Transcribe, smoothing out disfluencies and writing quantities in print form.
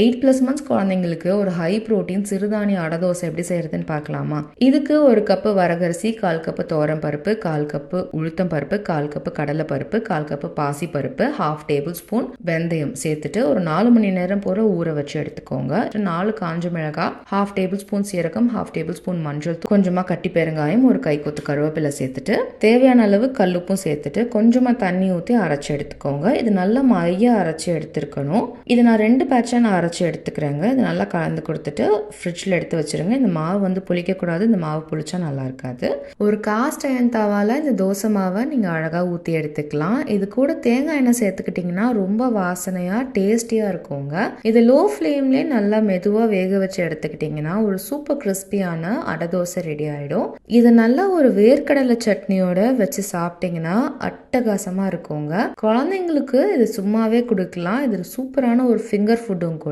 8+ months குழந்தைங்களுக்கு ஒரு high protein சிறுதானிய அடை தோசை எப்படி செய்யறதுன்னு பார்க்கலாமா? இதுக்கு 1 கப்பு வரகரிசி, 1/4 கப்பு துவரம் பருப்பு, 1/4 கப்பு உளுத்தம் பருப்பு, 1/4 கப்பு கடலை பருப்பு, 1/4 கப்பு பாசி பருப்பு, 1/2 டேபிள் ஸ்பூன் வெந்தயம் சேர்த்துட்டு ஒரு 4 மணி நேரம் போல ஊற வச்சு எடுத்துக்கோங்க. 4 காஞ்ச மிளகாய், 1/2 டேபிள் ஸ்பூன் சீரகம், 1/2 டேபிள் ஸ்பூன் மஞ்சள் தூள், கொஞ்சமா கட்டி பெருங்காயம், ஒரு கைக்கொத்து கருவேப்பிலை சேர்த்துட்டு தேவையான அளவு கல்லுப்பும் சேர்த்துட்டு கொஞ்சமா தண்ணி ஊற்றி அரைச்சி எடுத்துக்கோங்க. இது நல்லா மைய அரைச்சி எடுத்துருக்கணும். இது நான் 2 பேட்சா நான் அரைச்சி எடுத்துக்கிறேங்க. இது நல்லா கலந்து கொடுத்துட்டு ஃப்ரிட்ஜில் எடுத்து வச்சுருங்க. இந்த மாவு வந்து புளிக்கக்கூடாது. இந்த மாவு புளிச்சா நல்லா இருக்காது. ஒரு காஸ்ட் அயன் தவால இந்த தோசை மாவை நீங்கள் அழகாக ஊற்றி எடுத்துக்கலாம். இது கூட தேங்காய் எண்ணெய் சேர்த்துக்கிட்டிங்கன்னா ரொம்ப வாசனையாக டேஸ்டியாக இருக்குங்க. இது லோ ஃப்ளேம்லேயே நல்லா மெதுவாக வேக வச்சு எடுத்துக்கிட்டிங்கன்னா ஒரு சூப்பர் கிறிஸ்பியான அடை தோசை ரெடி ஆகிடும். இது நல்லா ஒரு வேர்க்கடலை சட்னியோட வச்சு சாப்பிட்டிங்கன்னா அட்டகாசமாக இருக்குங்க. குழந்தைங்களுக்கு இது சும்மாவே கொடுக்கலாம். இது சூப்பரான ஒரு ஃபிங்கர் ஃபுட்டும் கூட.